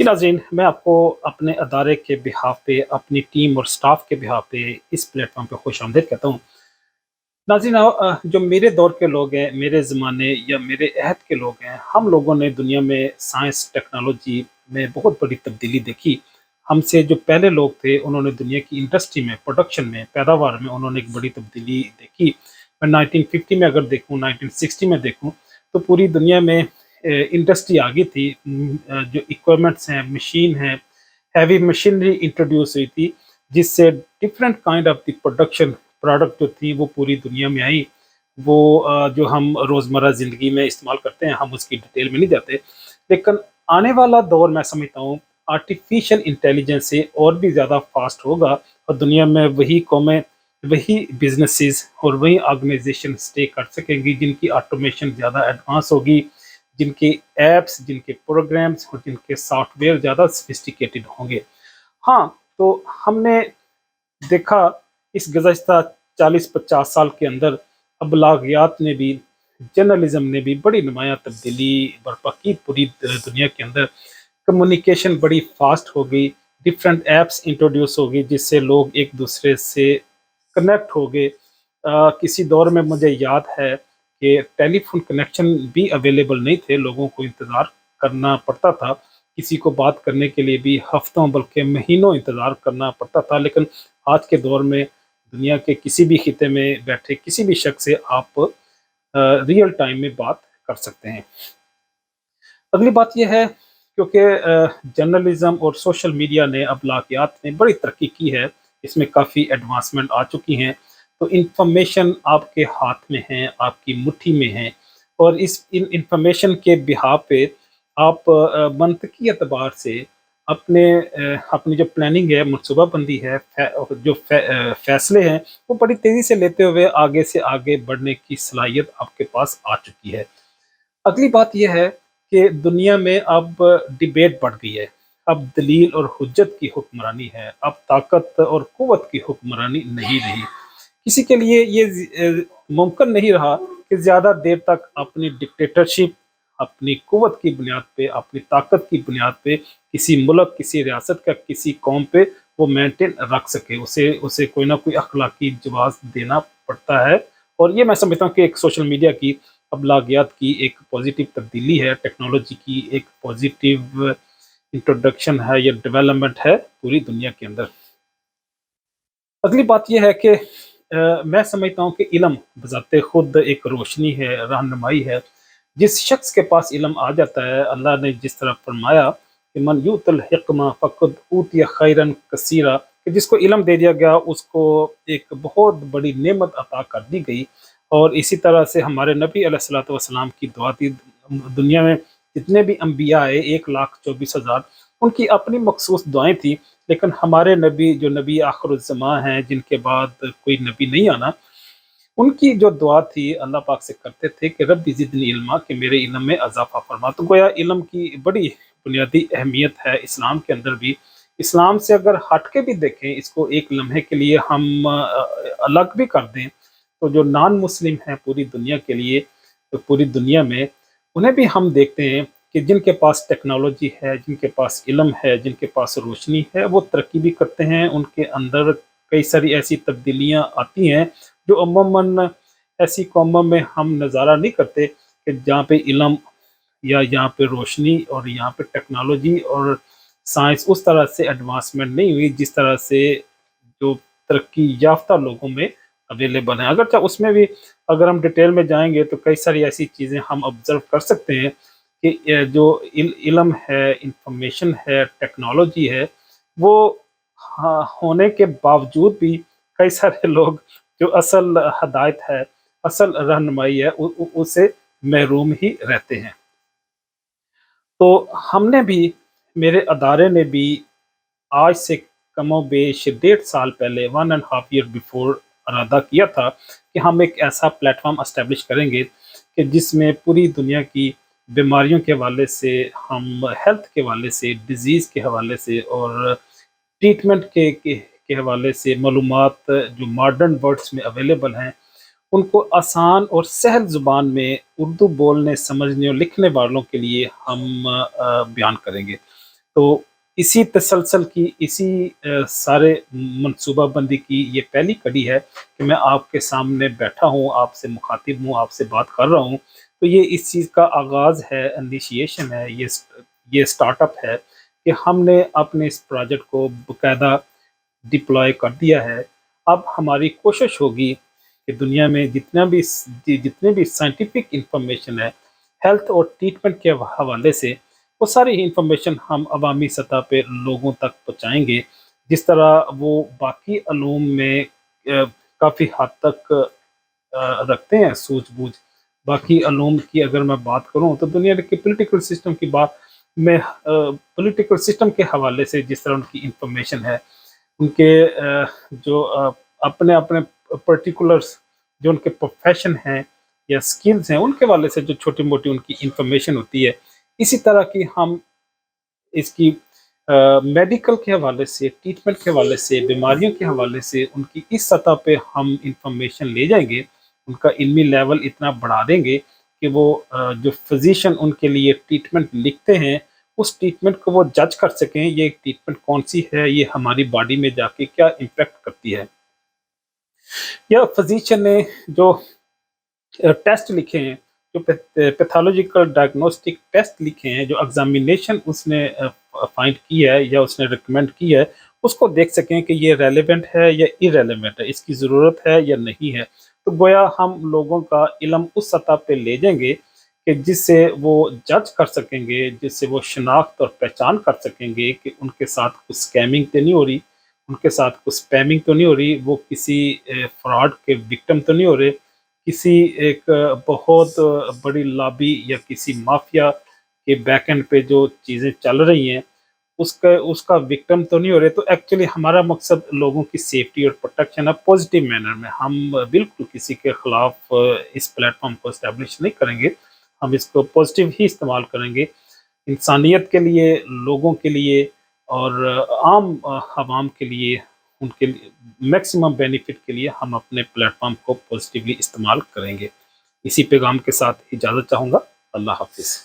ناظرین، میں آپ کو اپنے ادارے کے بہاف پہ، اپنی ٹیم اور سٹاف کے بہاف پہ اس پلیٹ فارم پہ خوش آمدید کہتا ہوں۔ ناظرین، جو میرے دور کے لوگ ہیں، میرے زمانے یا میرے عہد کے لوگ ہیں، ہم لوگوں نے دنیا میں سائنس ٹیکنالوجی میں بہت بڑی تبدیلی دیکھی۔ ہم سے جو پہلے لوگ تھے، انہوں نے دنیا کی انڈسٹری میں، پروڈکشن میں، پیداوار میں انہوں نے ایک بڑی تبدیلی دیکھی۔ میں 1950 میں اگر دیکھوں، 1960 میں دیکھوں تو پوری دنیا میں انڈسٹری آگئی تھی۔ جو اکوپمنٹس ہیں، مشین ہیں، ہیوی مشینری انٹروڈیوس ہوئی تھی، جس سے different kind of the production product جو تھی وہ پوری دنیا میں آئی۔ وہ جو ہم روزمرہ زندگی میں استعمال کرتے ہیں، ہم اس کی ڈیٹیل میں نہیں جاتے، لیکن آنے والا دور میں سمجھتا ہوں آرٹیفیشل انٹیلیجنس سے اور بھی زیادہ فاسٹ ہوگا، اور دنیا میں وہی قومیں، وہی بزنسز اور وہی آرگنائزیشن اسٹے کر سکیں گی جن کی آٹومیشن زیادہ ایڈوانس ہوگی، جن کے ایپس، جن کے پروگرامز اور جن کے سافٹ ویئر زیادہ سفسٹیکیٹڈ ہوں گے۔ ہاں، تو ہم نے دیکھا اس گزشتہ 40-50 سال کے اندر ابلاغیات نے بھی، جرنلزم نے بھی بڑی نمایاں تبدیلی برپا کی پوری دنیا کے اندر۔ کمیونیکیشن بڑی فاسٹ ہو گئی، ڈفرینٹ ایپس انٹروڈیوس ہو گئی جس سے لوگ ایک دوسرے سے کنیکٹ ہو گئے۔ کسی دور میں مجھے یاد ہے کہ ٹیلی فون کنیکشن بھی اویلیبل نہیں تھے، لوگوں کو انتظار کرنا پڑتا تھا، کسی کو بات کرنے کے لیے بھی ہفتوں بلکہ مہینوں انتظار کرنا پڑتا تھا، لیکن آج کے دور میں دنیا کے کسی بھی خطے میں بیٹھے کسی بھی شخص سے آپ ریئل ٹائم میں بات کر سکتے ہیں۔ اگلی بات یہ ہے، کیونکہ جرنلزم اور سوشل میڈیا نے، ابلاغیات نے بڑی ترقی کی ہے، اس میں کافی ایڈوانسمنٹ آ چکی ہیں، تو انفارمیشن آپ کے ہاتھ میں ہے، آپ کی مٹھی میں ہے، اور ان انفارمیشن کے بہاف پہ آپ منطقی اعتبار سے اپنی جو پلاننگ ہے، منصوبہ بندی ہے، جو فیصلے ہیں، وہ بڑی تیزی سے لیتے ہوئے آگے سے آگے بڑھنے کی صلاحیت آپ کے پاس آ چکی ہے۔ اگلی بات یہ ہے کہ دنیا میں اب ڈیبیٹ بڑھ گئی ہے، اب دلیل اور حجت کی حکمرانی ہے، اب طاقت اور قوت کی حکمرانی نہیں رہی۔ کسی کے لیے یہ ممکن نہیں رہا کہ زیادہ دیر تک اپنی ڈکٹیٹرشپ، اپنی قوت کی بنیاد پہ، اپنی طاقت کی بنیاد پہ کسی ملک، کسی ریاست کا، کسی قوم پہ وہ مینٹین رکھ سکے، اسے کوئی نہ کوئی اخلاقی جواز دینا پڑتا ہے۔ اور یہ میں سمجھتا ہوں کہ ایک سوشل میڈیا کی، ابلاغیات کی ایک پازیٹیو تبدیلی ہے، ٹیکنالوجی کی ایک پازیٹیو انٹروڈکشن ہے یا ڈیولپمنٹ ہے پوری دنیا کے اندر۔ اگلی بات یہ ہے کہ میں سمجھتا ہوں کہ علم بذات خود ایک روشنی ہے، رہنمائی ہے۔ جس شخص کے پاس علم آ جاتا ہے، اللہ نے جس طرح فرمایا کہ من یؤت الحکمہ فقد اوتی خیرا کثیرا، کہ جس کو علم دے دیا گیا اس کو ایک بہت بڑی نعمت عطا کر دی گئی۔ اور اسی طرح سے ہمارے نبی علیہ الصلوۃ والسلام کی دعا تھی، دنیا میں جتنے بھی انبیاء آئے 1,24,000، ان کی اپنی مخصوص دعائیں تھیں، لیکن ہمارے نبی جو نبی آخر الزماں ہیں، جن کے بعد کوئی نبی نہیں آنا، ان کی جو دعا تھی اللہ پاک سے کرتے تھے کہ رب زدنی علما، کہ میرے علم میں اضافہ فرما۔ تو گویا علم کی بڑی بنیادی اہمیت ہے اسلام کے اندر بھی۔ اسلام سے اگر ہٹ کے بھی دیکھیں اس کو، ایک لمحے کے لیے ہم الگ بھی کر دیں، تو جو نان مسلم ہیں پوری دنیا کے لیے، تو پوری دنیا میں انہیں بھی ہم دیکھتے ہیں کہ جن کے پاس ٹیکنالوجی ہے، جن کے پاس علم ہے، جن کے پاس روشنی ہے، وہ ترقی بھی کرتے ہیں، ان کے اندر کئی ساری ایسی تبدیلیاں آتی ہیں جو عموماً ایسی قوموں میں ہم نظارہ نہیں کرتے، کہ جہاں پہ علم یا یہاں پہ روشنی اور یہاں پہ ٹیکنالوجی اور سائنس اس طرح سے ایڈوانسمنٹ نہیں ہوئی جس طرح سے جو ترقی یافتہ لوگوں میں اویلیبل ہیں۔ اگرچہ اس میں بھی اگر ہم ڈیٹیل میں جائیں گے تو کئی ساری ایسی چیزیں ہم آبزرو کر سکتے ہیں کہ جو علم ہے، انفارمیشن ہے، ٹیکنالوجی ہے، وہ ہونے کے باوجود بھی کئی سارے لوگ جو اصل ہدایت ہے، اصل رہنمائی ہے، اسے محروم ہی رہتے ہیں۔ تو ہم نے بھی، میرے ادارے نے بھی آج سے کم و بیش 1.5 سال پہلے، 1.5 year before، ارادہ کیا تھا کہ ہم ایک ایسا پلیٹ فارم اسٹیبلش کریں گے کہ جس میں پوری دنیا کی بیماریوں کے حوالے سے، ہم ہیلتھ کے حوالے سے، ڈیزیز کے حوالے سے اور ٹریٹمنٹ کے حوالے سے معلومات جو ماڈرن ورڈز میں اویلیبل ہیں، ان کو آسان اور سہل زبان میں اردو بولنے، سمجھنے اور لکھنے والوں کے لیے ہم بیان کریں گے۔ تو اسی تسلسل کی، اسی سارے منصوبہ بندی کی یہ پہلی کڑی ہے کہ میں آپ کے سامنے بیٹھا ہوں، آپ سے مخاطب ہوں، آپ سے بات کر رہا ہوں۔ تو یہ اس چیز کا آغاز ہے، انیشیشن ہے، یہ سٹارٹ اپ ہے کہ ہم نے اپنے اس پروجیکٹ کو باقاعدہ ڈپلوائے کر دیا ہے۔ اب ہماری کوشش ہوگی کہ دنیا میں جتنے بھی سائنٹیفک انفارمیشن ہے ہیلتھ اور ٹریٹمنٹ کے حوالے سے، وہ ساری انفارمیشن ہم عوامی سطح پہ لوگوں تک پہنچائیں گے، جس طرح وہ باقی علوم میں کافی حد تک رکھتے ہیں سوجھ بوجھ۔ باقی علوم کی اگر میں بات کروں تو دنیا کے پولیٹیکل سسٹم کی بات میں، پولیٹیکل سسٹم کے حوالے سے جس طرح ان کی انفارمیشن ہے، ان کے جو اپنے اپنے پرٹیکولرز، جو ان کے پروفیشن ہیں یا سکلز ہیں، ان کے حوالے سے جو چھوٹی موٹی ان کی انفارمیشن ہوتی ہے، اسی طرح کی ہم اس کی میڈیکل کے حوالے سے، ٹریٹمنٹ کے حوالے سے، بیماریوں کے حوالے سے ان کی اس سطح پہ ہم انفارمیشن لے جائیں گے، ان کا علمی لیول اتنا بڑھا دیں گے کہ وہ جو فزیشین ان کے لیے ٹریٹمنٹ لکھتے ہیں، اس ٹریٹمنٹ کو وہ جج کر سکیں یہ ٹریٹمنٹ کون سی ہے، یہ ہماری باڈی میں جا کے کیا امپیکٹ کرتی ہے۔ یا فزیشین نے جو ٹیسٹ لکھے ہیں، جو پیتھولوجیکل ڈائگنوسٹک ٹیسٹ لکھے ہیں، جو ایگزامینیشن اس نے فائنڈ کی ہے یا اس نے ریکمینڈ کی ہے، اس کو دیکھ سکیں کہ یہ ریلیونٹ ہے یا ارریلیونٹ ہے، اس کی ضرورت ہے یا نہیں ہے۔ تو گویا ہم لوگوں کا علم اس سطح پہ لے جائیں گے کہ جس سے وہ جج کر سکیں گے، جس سے وہ شناخت اور پہچان کر سکیں گے کہ ان کے ساتھ کچھ اسکیمنگ تو نہیں ہو رہی، ان کے ساتھ کچھ اسپیمنگ تو نہیں ہو رہی، وہ کسی فراڈ کے وکٹم تو نہیں ہو رہے، کسی ایک بہت بڑی لابی یا کسی مافیا کے بیک اینڈ پہ جو چیزیں چل رہی ہیں اس کا وکٹم تو نہیں ہو رہے۔ تو ایکچولی ہمارا مقصد لوگوں کی سیفٹی اور پروٹیکشن ہے، پازیٹیو مینر میں۔ ہم بالکل کسی کے خلاف اس پلیٹ فارم کو اسٹیبلش نہیں کریں گے، ہم اس کو پازیٹیو ہی استعمال کریں گے، انسانیت کے لیے، لوگوں کے لیے اور عام عوام کے لیے، ان کے میکسیمم بینیفٹ کے لیے ہم اپنے پلیٹ فارم کو پازیٹیولی استعمال کریں گے۔ اسی پیغام کے ساتھ اجازت چاہوں گا۔ اللہ حافظ۔